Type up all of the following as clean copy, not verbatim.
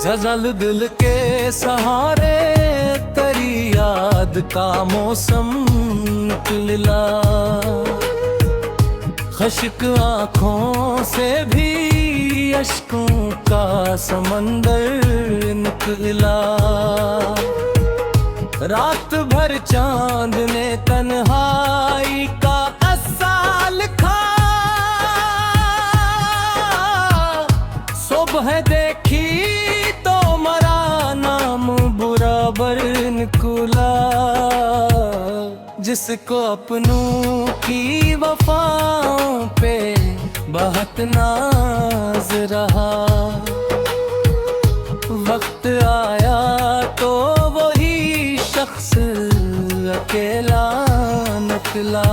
गजल दिल के सहारे तेरी याद का मौसम निकला। खश्क आँखों से भी अश्कों का समंदर निकला। रात भर चांद ने तन्हाई का अस्सा लिखा। सुबह देखी तो मरा नाम बराबर निकला। जिसको अपनों की वफाओं पे बहुत नाज रहा। वक्त आया तो वही शख्स अकेला निकला।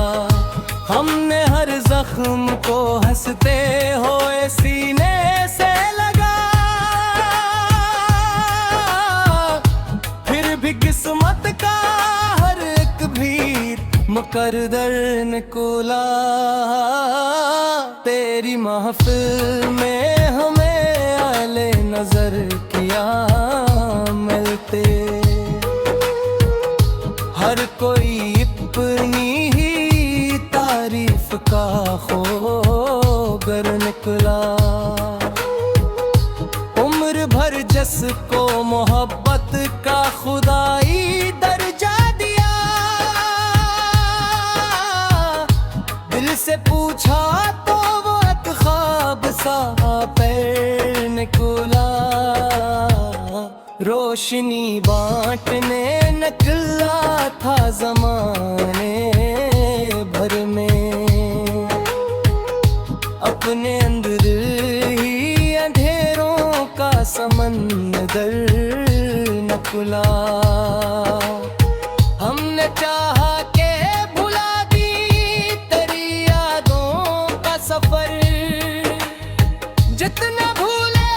हमने हर जख्म को हंसते हुए सीने से लगा। फिर भी किस्मत का हर एक भी मुकद्दर निकला। तेरी महफिल में हमें आले नजर किया मिलते। हर कोई अपनी ही तारीफ का खोगर निकला। उम्र भर जिसको मोहब्बत का खुदाई दर्जा दिया। दिल से पूछा तो वो एक ख्वाब सा पैर निकला। रोशनी बांटने निकला था ज़माने भर में। अपने अंदर ही अंधेरों का समंदर निकला। हमने चाहा के भुला दी तेरी यादों का सफर। जितना भूले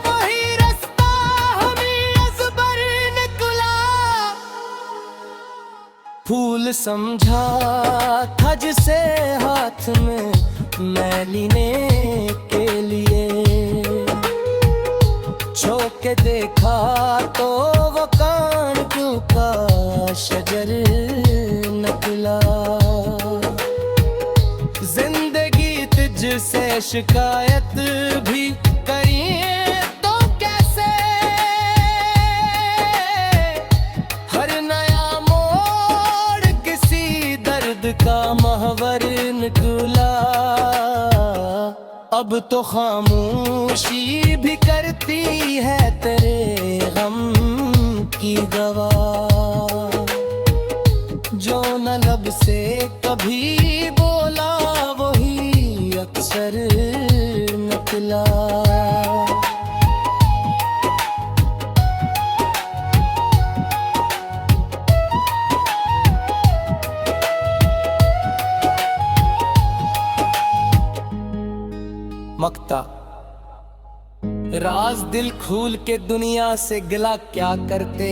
वही रास्ता हमें असबर निकला। फूल समझा था जिसे हाथ में मैं लेने के लिए। छो के देखा तो वो कांटों का शजर निकला। जिंदगी तुझसे शिकायत भी करिए तो कैसे। हर नया मोड़ किसी दर्द का महवर निकला। अब तो खामोशी भी करती है तेरे गम की गवाह। जो न लब से कभी बोला वही अक्सर निकला। मक्ता राज दिल खोल के दुनिया से गिला क्या करते।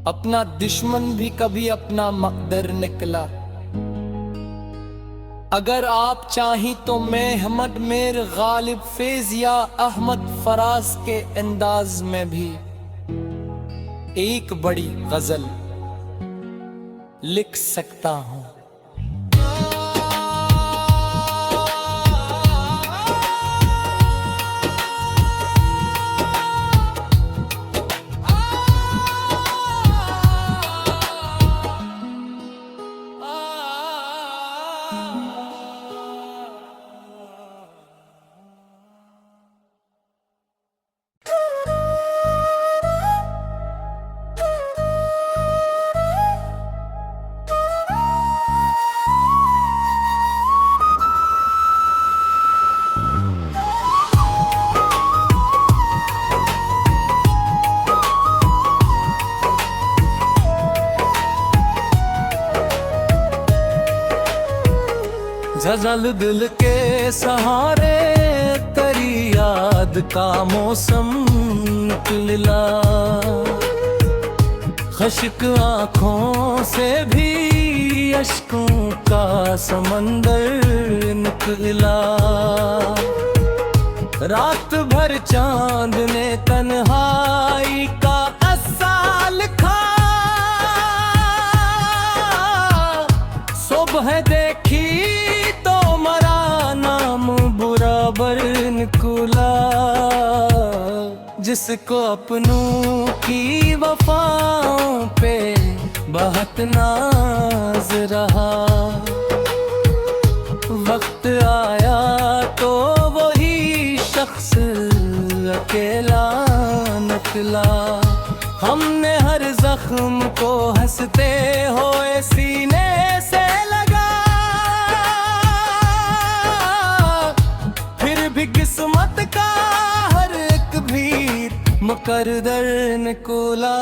अपना दुश्मन भी कभी अपना मकदर निकला। अगर आप चाहें तो मैं अहमद मेर गालिब फैज या अहमद फराज के अंदाज में भी एक बड़ी गजल लिख सकता हूँ। गजल दिल के सहारे तेरी याद का मौसम निकला। खश्क आँखों से भी अश्कों का समंदर निकला। रात भर चांद ने तन्हाई का अस्सा लिखा, सुबह देखी तो मरा नाम बुरा बर निकला। जिसको अपनों की वफाओं पे बहुत नाज रहा, वक्त आया तो वही शख्स अकेला निकला। हमने हर जख्म को हंसते हुए सीने से लगा, फिर भी किस्मत का हर एक भीर मुकद्दर निकला।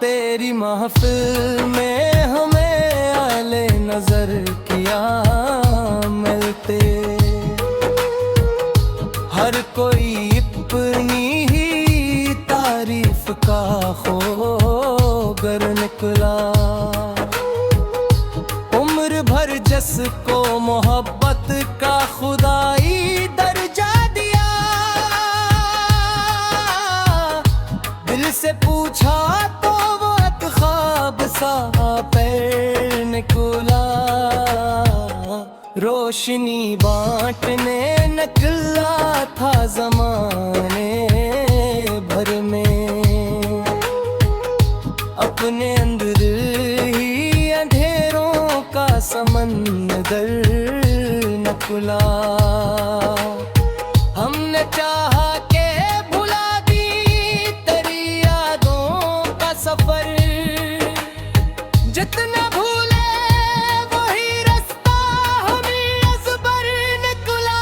तेरी महफिल में हमें आले नजर किया मिलते, हर कोई अपनी ही तारीफ का खोगर निकला। उम्र भर जिसको मोहब्बत का खुदाई दर्जा दिया, दिल से पूछा तो वो एक ख्वाब सा पैर निकला। रोशनी बांटने निकला था ज़माने भर में, अपने अंदर ही अंधेरों का समंदर निकला। हमने चाहा के भुला दी तेरी यादों का सफर, जितना भूले वही रास्ता हमें अज़बर निकला।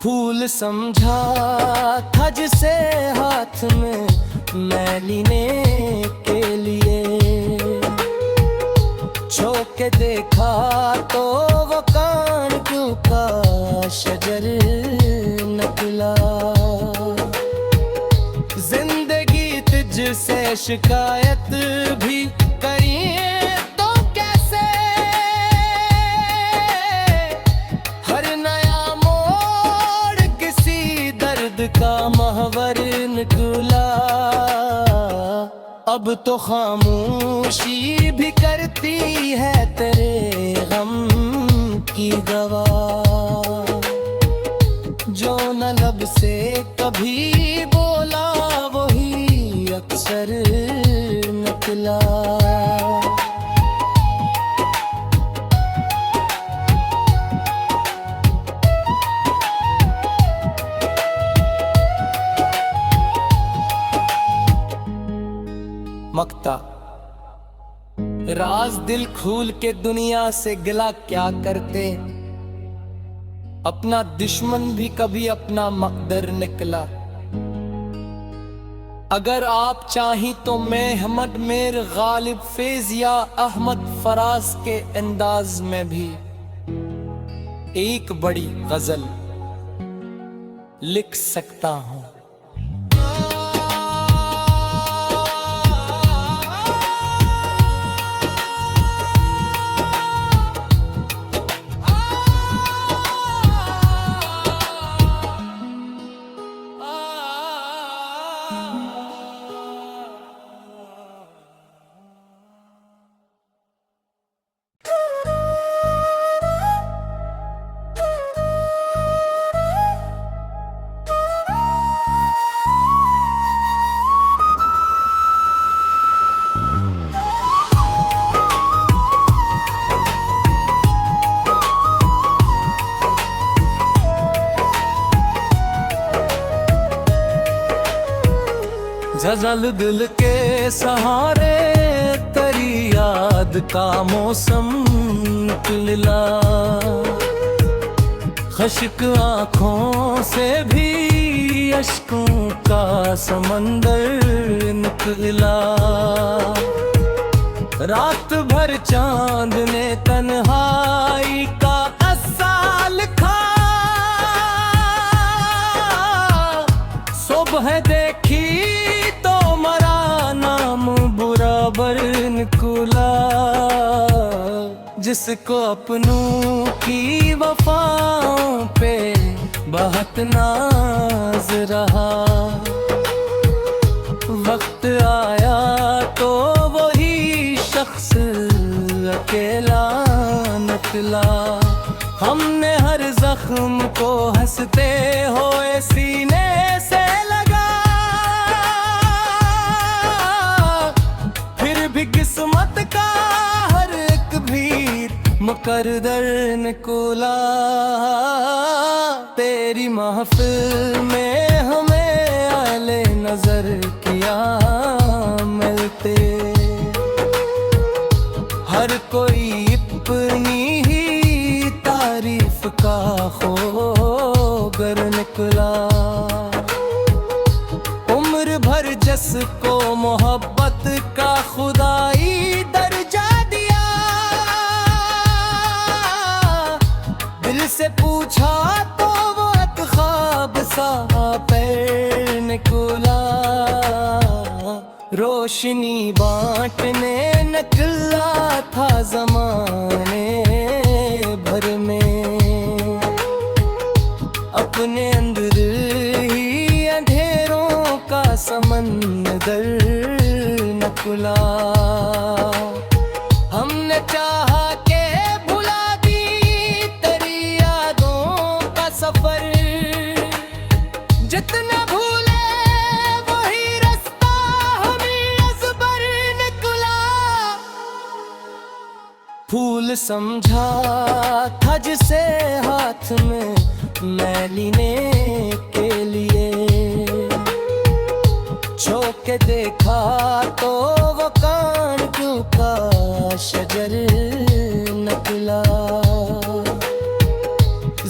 फूल समझा था जिसे हाथ में मैं लेने के लिए, छुप के देखा तो वो कांटों का शजर निकला। जिंदगी तुझसे शिकायत भी करिए तो कैसे, हर नया मोड़ किसी दर्द का महवर निकला। अब तो खामोशी भी करती है तेरे गम की गवाह, जो न लब से कभी बोला वही अक्सर निकला। मक्ता राज दिल खोल के दुनिया से गिला क्या करते, अपना दुश्मन भी कभी अपना मकदर निकला। अगर आप चाहें तो मैं अहमद मीर गालिब फैज या अहमद फराज के अंदाज में भी एक बड़ी गजल लिख सकता हूँ। झझल दिल के सहारे तेरी याद का मौसम निकला, खश्क आँखों से भी अश्कों का समंदर निकला। रात भर चांद ने तन्हाई का अस्सा लिखा, सुबह देखी तो मरा नाम बुरा बर निकला। जिसको अपनों की वफाओं पे बहुत नाज रहा, वक्त आया तो वही शख्स अकेला निकला। हमने हर जख्म को हंसते हुए सीने से लगा, फिर भी किस्मत का हर एक भीर मुकद्दर निकला। तेरी महफिल में हमें आले नजर किया मिलते, हर कोई अपनी ही तारीफ का खोगर निकला। उम्र भर जिसको मोहब्बत का खुदाई दर्जा दिया, दिल से पूछा तो वो एक ख्वाब सा पैर निकला। रोशनी बांटने निकला था ज़माने भर में, अपने अंदर ही अंधेरों का समंदर निकला। हमने चाहा के भुला दी तेरी यादों का सफर, जितना भूले वही रास्ता हमें अज़बर निकला। फूल समझा था जिसे हाथ में मैं लेने के लिए, छू के देखा तो वो कांटों का शजर निकला।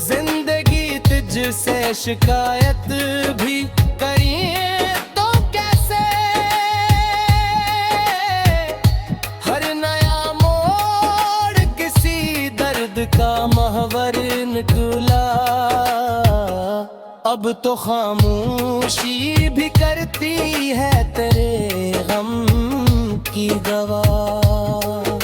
जिंदगी तुझसे शिकायत भी करिए तो कैसे, हर नया मोड़ किसी दर्द का महवर निकला। अब तो खामोशी भी करती है तेरे गम की गवाह,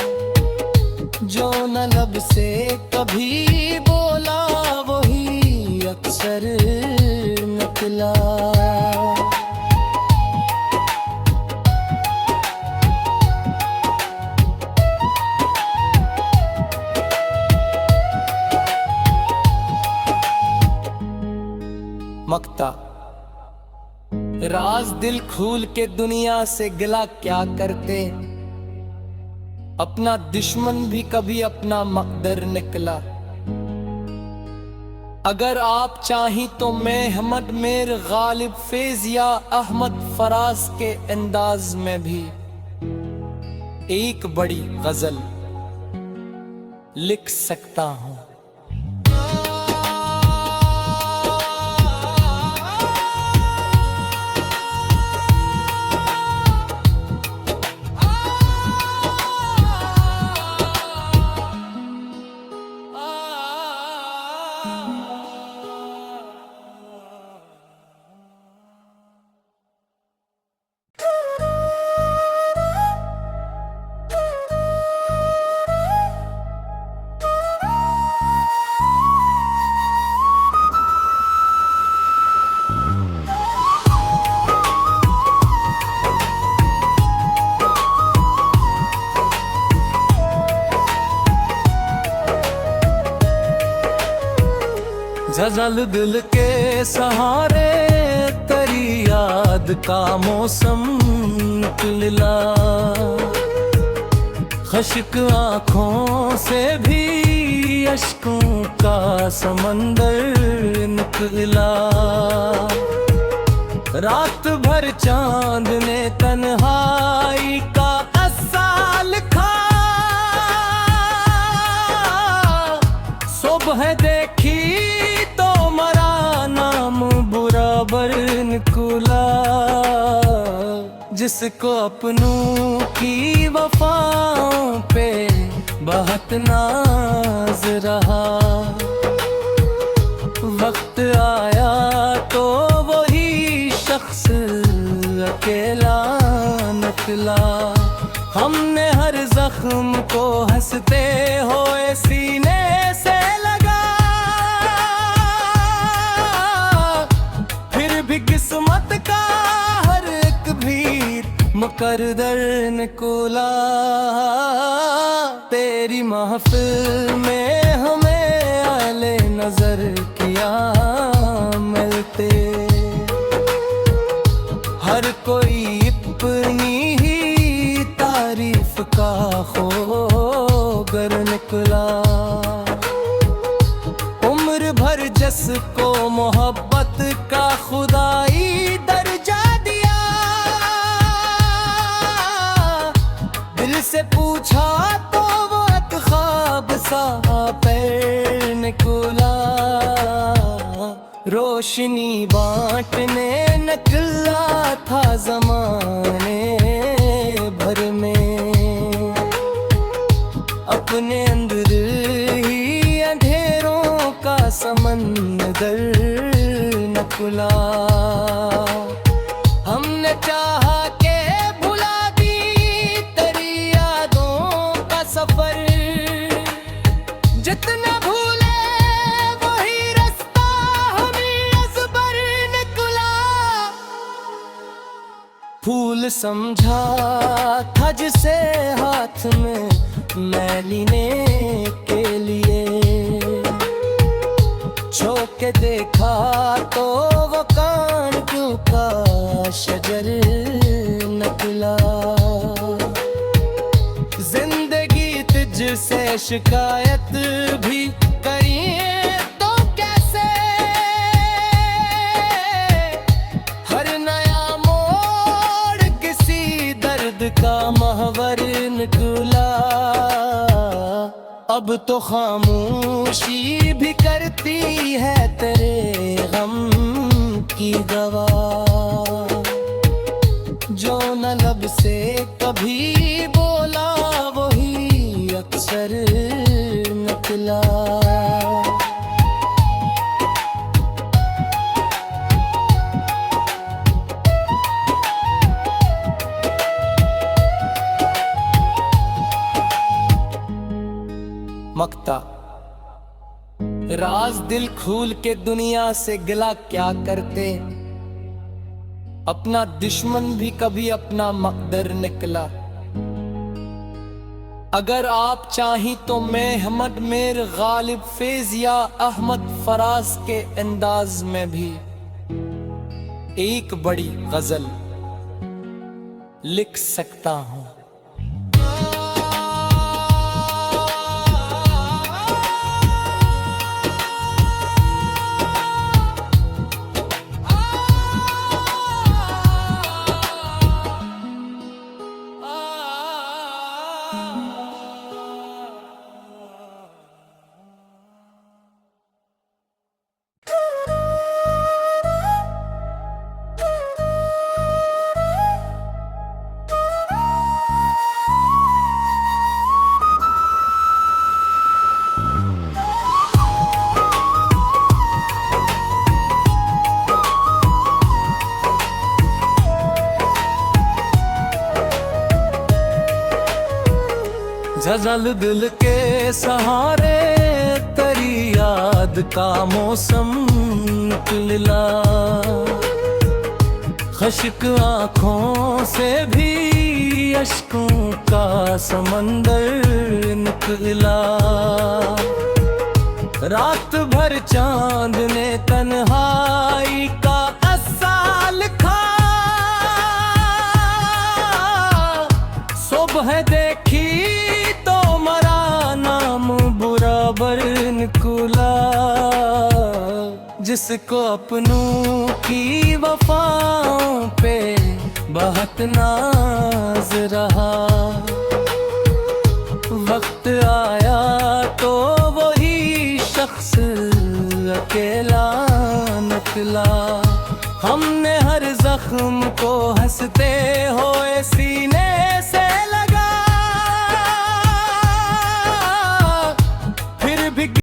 जो न लब से कभी बोला वही अक्सर निकला। मक्ता राज दिल खोल के दुनिया से गिला क्या करते, अपना दुश्मन भी कभी अपना मकदर निकला। अगर आप चाहें तो मैं अहमद मीर गालिब फैज या अहमद फराज के अंदाज में भी एक बड़ी गजल लिख सकता हूँ। ज़लज़ल दिल के सहारे तेरी याद का मौसम निकला, खश्क आँखों से भी अश्कों का समंदर निकला। रात भर चांद ने तन्हाई का किस्सा लिखा, सुबह देखी तो मरा नाम बराबर निकला। जिसको अपनों की वफाओं पे बहुत नाज रहा, वक्त आया तो वही शख्स अकेला निकला। हमने हर जख्म को हंसते हुए सीने से लगा, फिर भी किस्मत का हर एक भीर मुकद्दर निकला। तेरी महफिल में हमें आले नजर किया मिलते, हर कोई अपनी ही तारीफ का खोगर निकला। उम्र भर जिसको मोहब्बत का खुदाई दर्जा दिया, दिल से पूछा तो वो एक ख्वाब सा पैर निकला। रोशनी बांटने निकला था ज़माने भर में, अपने अंदर ही अंधेरों का समंदर निकला। हमने चाहा के भुला दी तेरी यादों का सफर, जितना भूले वही रास्ता हमें अज़बर निकला। फूल समझा था जिसे हाथ में मैं लेने के लिए, छो के देखा तो वो कांटों का शजर निकला। जिंदगी तुझसे शिकायत भी करिए तो कैसे, हर नया मोड़ किसी दर्द का महवर निकला। अब तो खामोशी भी करती है तेरे गम की गवाह, जो न लब से कभी बोला वही अक्सर निकला। मक्ता राज दिल खोल के दुनिया से गिला क्या करते, अपना दुश्मन भी कभी अपना मकदर निकला। अगर आप चाही तो मैं अहमद मीर गालिब फैज या अहमद फराज के अंदाज में भी एक बड़ी गजल लिख सकता हूँ। ज़ल दिल के सहारे तेरी याद का मौसम निकला, खश्क आँखों से भी अश्कों का समंदर निकला। रात भर चांद ने तन्हाई का अस्सा लिखा, सुबह देखी बराबर निकला। जिसको अपनों की वफाओं पे बहुत नाज रहा, वक्त आया तो वही शख्स अकेला निकला। हमने हर जख्म को हंसते